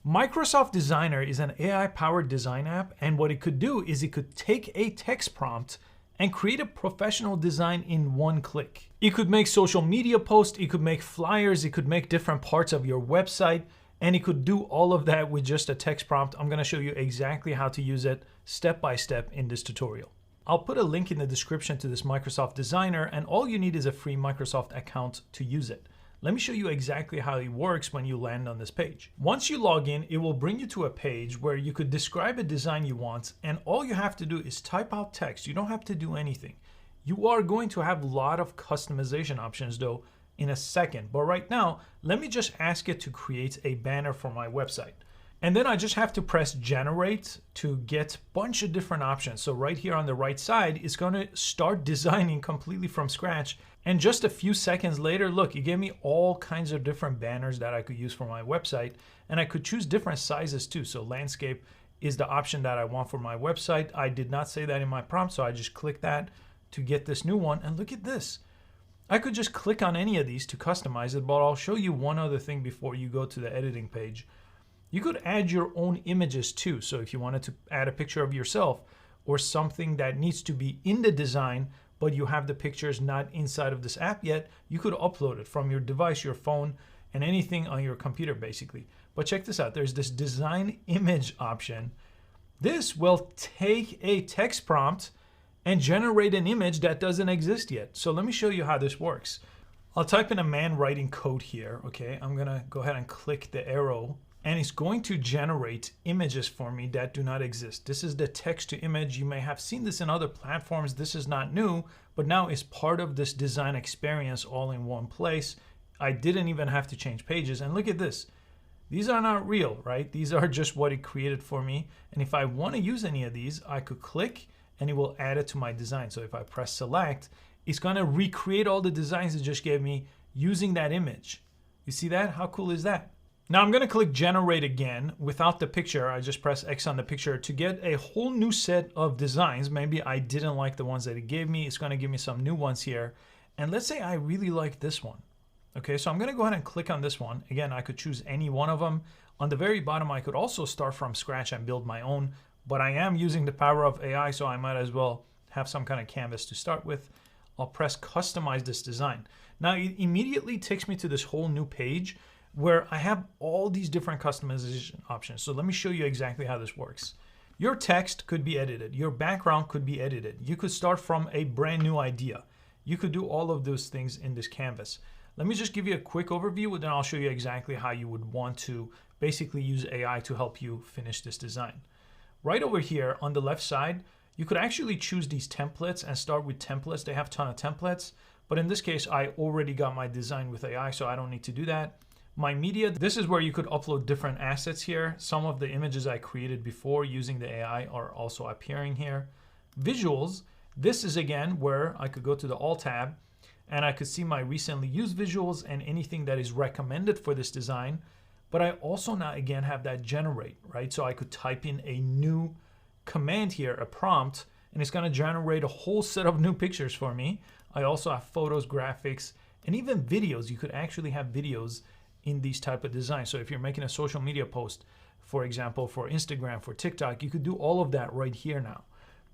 Microsoft Designer is an AI-powered design app, and what it could do is it could take a text prompt and create a professional design in one click. It could make social media posts, it could make flyers, it could make different parts of your website, and it could do all of that with just a text prompt. I'm gonna show you exactly how to use it step by step in this tutorial. I'll put a link in the description to this Microsoft Designer, and all you need is a free Microsoft account to use it. Let me show you exactly how it works when you land on this page. Once you log in, it will bring you to a page where you could describe a design you want, and all you have to do is type out text. You don't have to do anything. You are going to have a lot of customization options though in a second, but right now, let me just ask it to create a banner for my website. And then I just have to press generate to get a bunch of different options. So right here on the right side, it's gonna start designing completely from scratch. And just a few seconds later, look, it gave me all kinds of different banners that I could use for my website. And I could choose different sizes too. So landscape is the option that I want for my website. I did not say that in my prompt, so I just click that to get this new one. And look at this. I could just click on any of these to customize it, but I'll show you one other thing before you go to the editing page. You could add your own images too. So if you wanted to add a picture of yourself or something that needs to be in the design, but you have the pictures not inside of this app yet, you could upload it from your device, your phone, and anything on your computer basically. But check this out, there's this design image option. This will take a text prompt and generate an image that doesn't exist yet. So let me show you how this works. I'll type in a man writing code here, okay? I'm gonna go ahead and click the arrow, and it's going to generate images for me that do not exist. This is the text to image. You may have seen this in other platforms. This is not new, but now it's part of this design experience all in one place. I didn't even have to change pages. And look at this. These are not real, right? These are just what it created for me. And if I want to use any of these, I could click and it will add it to my design. So if I press select, it's going to recreate all the designs it just gave me using that image. You see that? How cool is that? Now I'm going to click generate again without the picture. I just press X on the picture to get a whole new set of designs. Maybe I didn't like the ones that it gave me. It's going to give me some new ones here. And let's say I really like this one. Okay, so I'm going to go ahead and click on this one. Again, I could choose any one of them. On the very bottom, I could also start from scratch and build my own, but I am using the power of AI, so I might as well have some kind of canvas to start with. I'll press customize this design. Now it immediately takes me to this whole new page where I have all these different customization options. So let me show you exactly how this works. Your text could be edited. Your background could be edited. You could start from a brand new idea. You could do all of those things in this canvas. Let me just give you a quick overview, and then I'll show you exactly how you would want to basically use AI to help you finish this design. Right over here on the left side, you could actually choose these templates and start with templates. They have a ton of templates, but in this case, I already got my design with AI, so I don't need to do that. My media, this is where you could upload different assets here. Some of the images I created before using the AI are also appearing here. Visuals, this is again where I could go to the Alt tab and I could see my recently used visuals and anything that is recommended for this design. But I also now again have that generate, right? So I could type in a new command here, a prompt, and it's gonna generate a whole set of new pictures for me. I also have photos, graphics, and even videos. You could actually have videos in these type of designs. So if you're making a social media post, for example, for Instagram, for TikTok, you could do all of that right here now.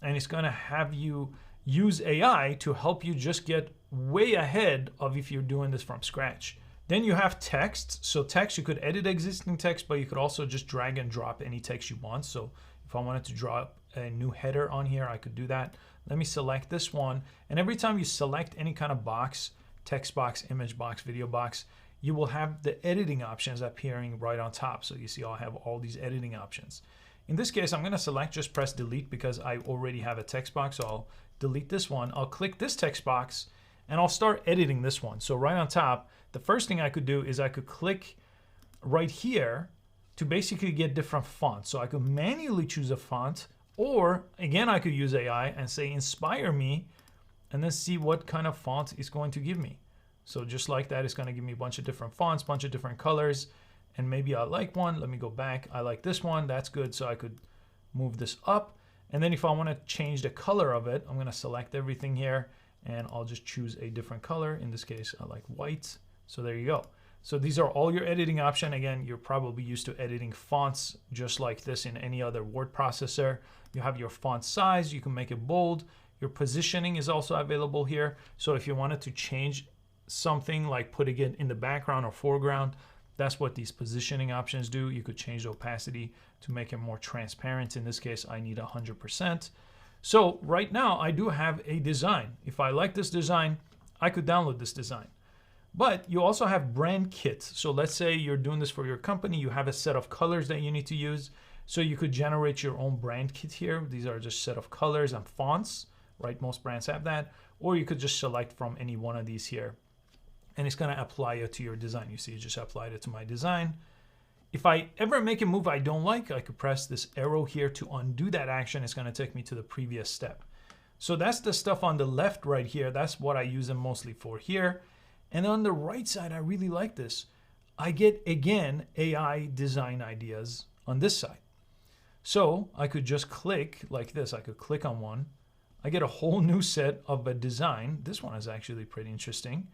And it's gonna have you use AI to help you just get way ahead of if you're doing this from scratch. Then you have text. So text, you could edit existing text, but you could also just drag and drop any text you want. So if I wanted to draw a new header on here, I could do that. Let me select this one. And every time you select any kind of box, text box, image box, video box, you will have the editing options appearing right on top. So you see I'll have all these editing options. In this case, I'm gonna select, just press delete because I already have a text box. So I'll delete this one. I'll click this text box and I'll start editing this one. So right on top, the first thing I could do is I could click right here to basically get different fonts. So I could manually choose a font, or again, I could use AI and say, inspire me, and then see what kind of font it's going to give me. So just like that, it's gonna give me a bunch of different fonts, bunch of different colors, and maybe I like one. Let me go back. I like this one, that's good. So I could move this up. And then if I wanna change the color of it, I'm gonna select everything here and I'll just choose a different color. In this case, I like white. So there you go. So these are all your editing options. Again, you're probably used to editing fonts just like this in any other word processor. You have your font size, you can make it bold. Your positioning is also available here. So if you wanted to change something like putting it in the background or foreground, that's what these positioning options do. You could change the opacity to make it more transparent. In this case, I need 100%. So right now I do have a design. If I like this design, I could download this design. But you also have brand kits. So let's say you're doing this for your company, you have a set of colors that you need to use. So you could generate your own brand kit here. These are just set of colors and fonts, right? Most brands have that. Or you could just select from any one of these here, and it's gonna apply it to your design. You see, it just applied it to my design. If I ever make a move I don't like, I could press this arrow here to undo that action. It's gonna take me to the previous step. So that's the stuff on the left right here. That's what I use them mostly for here. And on the right side, I really like this. I get, again, AI design ideas on this side. So I could just click like this. I could click on one. I get a whole new set of a design. This one is actually pretty interesting.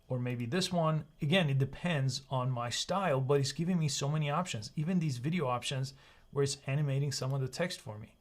Or maybe this one. Again, it depends on my style, but it's giving me so many options. Even these video options where it's animating some of the text for me.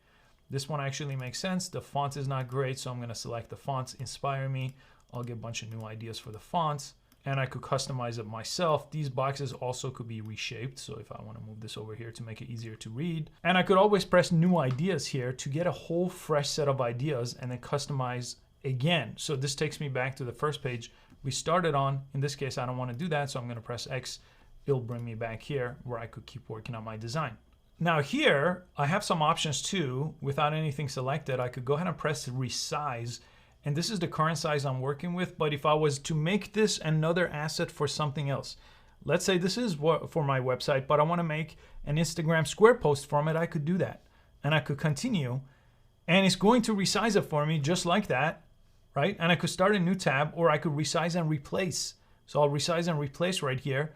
This one actually makes sense. The font is not great, so I'm gonna select the fonts inspire me. I'll get a bunch of new ideas for the fonts, and I could customize it myself. These boxes also could be reshaped. So if I wanna move this over here to make it easier to read, and I could always press new ideas here to get a whole fresh set of ideas and then customize again. So this takes me back to the first page we started on. In this case, I don't wanna do that. So I'm gonna press X. It'll bring me back here where I could keep working on my design. Now here, I have some options too. Without anything selected, I could go ahead and press resize. And this is the current size I'm working with. But if I was to make this another asset for something else, let's say this is for my website, but I want to make an Instagram square post from it, I could do that. And I could continue. And it's going to resize it for me just like that, right? And I could start a new tab, or I could resize and replace. So I'll resize and replace right here.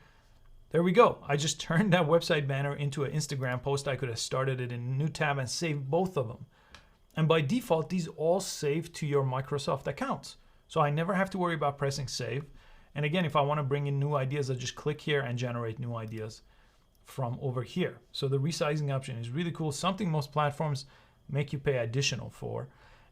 There we go. I just turned that website banner into an Instagram post. I could have started it in a new tab and saved both of them. And by default, these all save to your Microsoft accounts. So I never have to worry about pressing save. And again, if I want to bring in new ideas, I just click here and generate new ideas from over here. So the resizing option is really cool. Something most platforms make you pay additional for.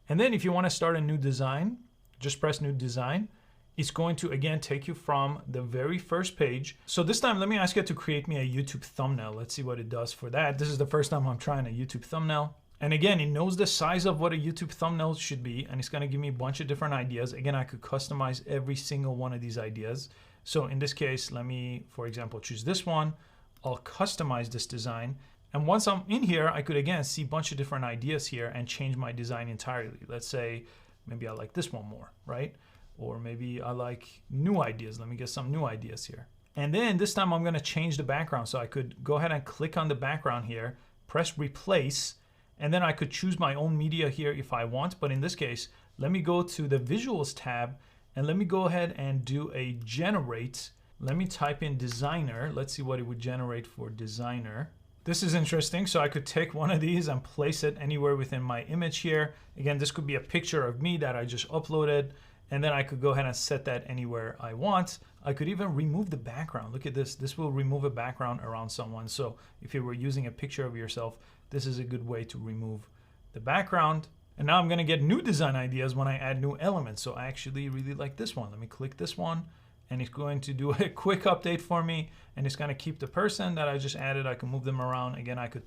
And then if you want to start a new design, just press new design. It's going to, again, take you from the very first page. So this time, let me ask you to create me a YouTube thumbnail. Let's see what it does for that. This is the first time I'm trying a YouTube thumbnail. And again, it knows the size of what a YouTube thumbnail should be, and it's gonna give me a bunch of different ideas. Again, I could customize every single one of these ideas. So in this case, let me, for example, choose this one. I'll customize this design. And once I'm in here, I could, again, see a bunch of different ideas here and change my design entirely. Let's say, maybe I like this one more, right? Or maybe I like new ideas. Let me get some new ideas here. And then this time I'm gonna change the background. So I could go ahead and click on the background here, press replace, and then I could choose my own media here if I want. But in this case, let me go to the visuals tab and let me go ahead and do a generate. Let me type in designer. Let's see what it would generate for designer. This is interesting. So I could take one of these and place it anywhere within my image here. Again, this could be a picture of me that I just uploaded. And then I could go ahead and set that anywhere I want. I could even remove the background. Look at this. This will remove a background around someone. So if you were using a picture of yourself, this is a good way to remove the background. And now I'm gonna get new design ideas when I add new elements. So I actually really like this one. Let me click this one, and it's going to do a quick update for me, and it's gonna keep the person that I just added. I can move them around. Again, I could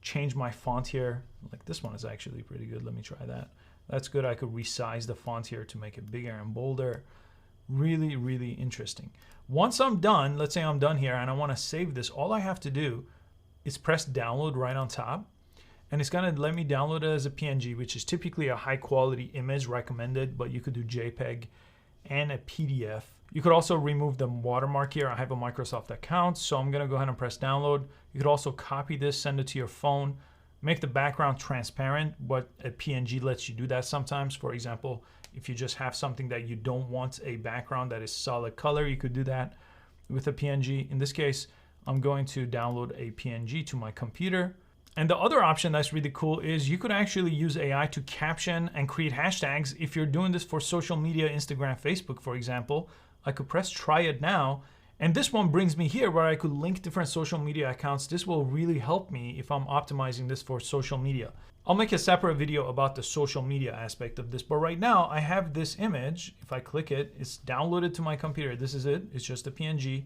change my font here. Like this one is actually pretty good. Let me try that. That's good. I could resize the font here to make it bigger and bolder. Really, really interesting. Once I'm done, let's say I'm done here and I wanna save this, all I have to do is press download right on top, and it's gonna let me download it as a PNG, which is typically a high quality image recommended, but you could do JPEG and a PDF. You could also remove the watermark here. I have a Microsoft account, so I'm gonna go ahead and press download. You could also copy this, send it to your phone, make the background transparent, but a PNG lets you do that sometimes. For example, if you just have something that you don't want a background that is solid color, you could do that with a PNG. In this case, I'm going to download a PNG to my computer. And the other option that's really cool is you could actually use AI to caption and create hashtags. If you're doing this for social media, Instagram, Facebook, for example, I could press try it now, And this one brings me here where I could link different social media accounts. This will really help me if I'm optimizing this for social media. I'll make a separate video about the social media aspect of this, but right now I have this image. If I click it, it's downloaded to my computer. This is it. It's just a PNG.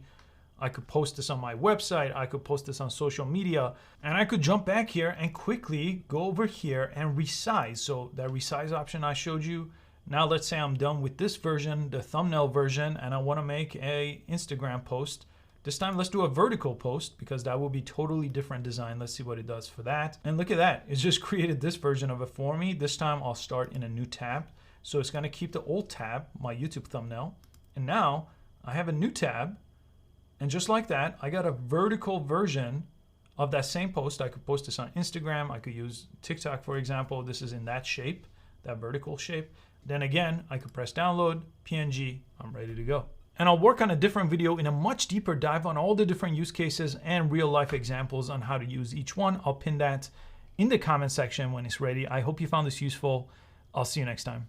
I could post this on my website. I could post this on social media, and I could jump back here and quickly go over here and resize. So that resize option I showed you. Now let's say I'm done with this version, the thumbnail version, and I want to make a Instagram post. This time let's do a vertical post because that will be totally different design. Let's see what it does for that. And look at that. It's just created this version of it for me. This time I'll start in a new tab. So it's going to keep the old tab, my YouTube thumbnail. And now I have a new tab. And just like that, I got a vertical version of that same post. I could post this on Instagram. I could use TikTok, for example. This is in that shape, that vertical shape. Then again, I could press download, PNG, I'm ready to go. And I'll work on a different video in a much deeper dive on all the different use cases and real life examples on how to use each one. I'll pin that in the comment section when it's ready. I hope you found this useful. I'll see you next time.